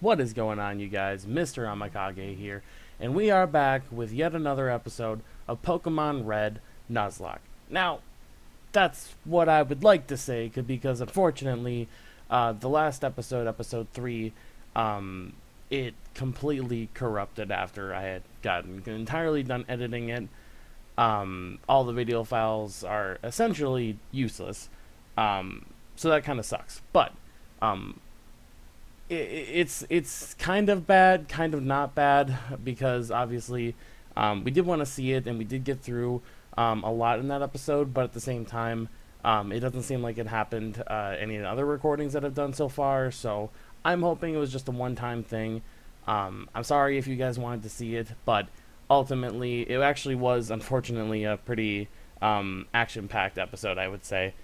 What is going on, you guys? Mr. AMEKAGE here, and we are back with yet another episode of Pokemon Red Nuzlocke. Now, that's what I would like to say, because unfortunately, the last episode, episode 3, it completely corrupted after I had gotten entirely done editing it. All the video files are essentially useless, so that kind of sucks. But it's kind of bad, kind of not bad, because obviously we did want to see it, and we did get through a lot in that episode, but at the same time, it doesn't seem like it happened any of the other recordings that I've done so far, so I'm hoping it was just a one-time thing. I'm sorry if you guys wanted to see it, but ultimately, it actually was, unfortunately, a pretty action-packed episode, I would say.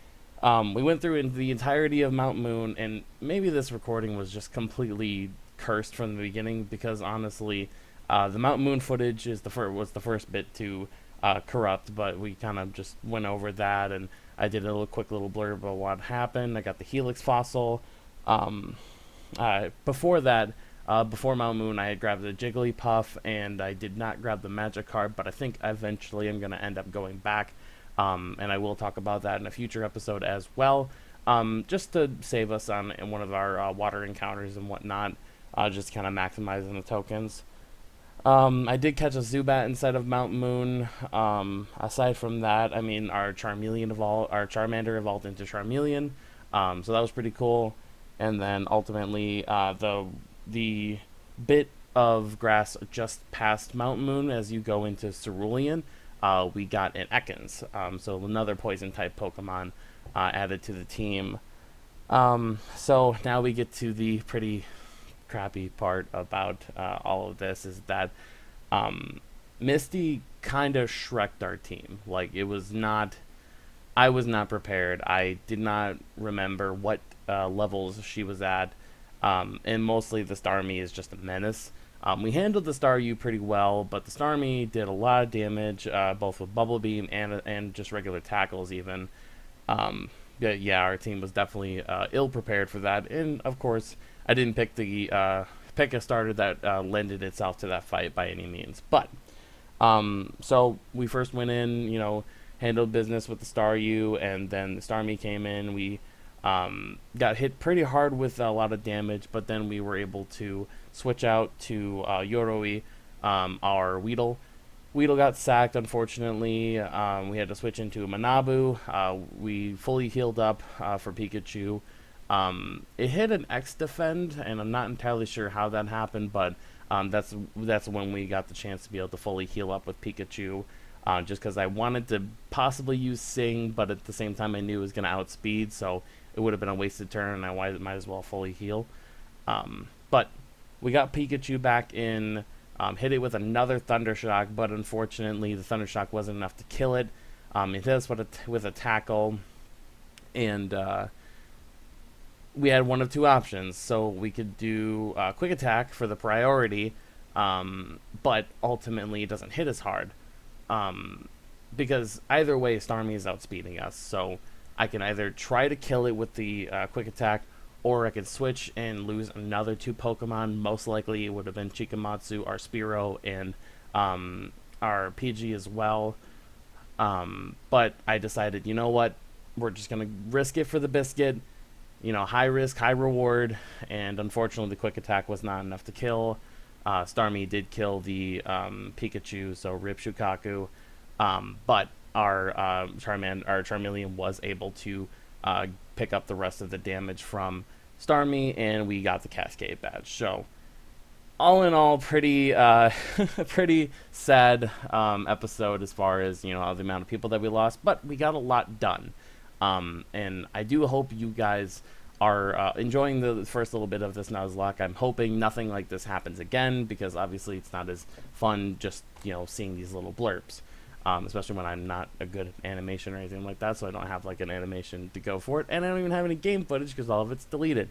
We went through in the entirety of Mount Moon, and maybe this recording was just completely cursed from the beginning, because honestly, the Mount Moon footage was the first bit to corrupt, but we kind of just went over that, and I did a quick little blurb about what happened. I got the Helix fossil. Before that, before Mount Moon, I had grabbed the Jigglypuff, and I did not grab the Magic card, but I think eventually I'm going to end up going back. And I will talk about that in a future episode as well, just to save us on in one of our water encounters and whatnot, just kind of maximizing the tokens. I did catch a Zubat inside of Mount Moon. Aside from that, I mean, our Charmander evolved into Charmeleon, so that was pretty cool. And then ultimately, the bit of grass just past Mount Moon as you go into Cerulean, we got an Ekans, so another poison-type Pokemon added to the team. So now we get to the pretty crappy part about all of this, is that Misty kind of Shrek'd our team. Like, I was not prepared. I did not remember what levels she was at, and mostly the Starmie is just a menace. We handled the Staryu pretty well, but the Starmie did a lot of damage, both with Bubble Beam and just regular tackles even. Yeah, our team was definitely ill prepared for that, and of course, I didn't pick a starter that lended itself to that fight by any means. But so we first went in, handled business with the Staryu, and then the Starmie came in. We got hit pretty hard with a lot of damage, but then we were able to switch out to Yoroi, our Weedle. Weedle got sacked, unfortunately. We had to switch into Manabu. We fully healed up for Pikachu. It hit an X-Defend, and I'm not entirely sure how that happened, but that's when we got the chance to be able to fully heal up with Pikachu. Just because I wanted to possibly use Sing, but at the same time I knew it was going to outspeed, so it would have been a wasted turn, and I might as well fully heal. But we got Pikachu back in, hit it with another Thunder Shock, but unfortunately the Thunder Shock wasn't enough to kill it. It hit us with a tackle, and we had one of two options. So we could do Quick Attack for the priority, but ultimately it doesn't hit as hard. Because either way, Starmie is outspeeding us, so I can either try to kill it with the Quick Attack, or I could switch and lose another 2 Pokemon. Most likely it would have been Chikamatsu, our Spearow, and our PG as well. But I decided, you know what, we're just going to risk it for the biscuit. High risk, high reward, and unfortunately the Quick Attack was not enough to kill. Starmie did kill the Pikachu, so rip Shukaku. But our Charmeleon was able to pick up the rest of the damage from Starmie, and we got the Cascade badge. So, all in all, pretty pretty sad episode as far as the amount of people that we lost, but we got a lot done. And I do hope you guys are enjoying the first little bit of this Nuzlocke. I'm hoping nothing like this happens again, because obviously it's not as fun just seeing these little blurbs. Especially when I'm not a good at animation or anything like that, so I don't have like an animation to go for it, and I don't even have any game footage because all of it's deleted.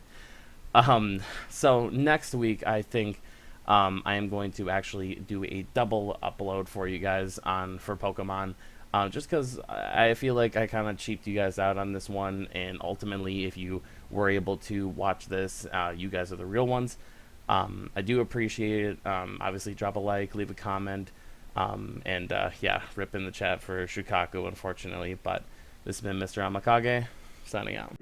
So next week, I think I am going to actually do a double upload for you guys for Pokemon, just because I feel like I kind of cheaped you guys out on this one, and ultimately, if you were able to watch this, you guys are the real ones. I do appreciate it. Obviously, drop a like, leave a comment, and yeah, rip in the chat for Shukaku, unfortunately. But this has been Mr. AMEKAGE, signing out.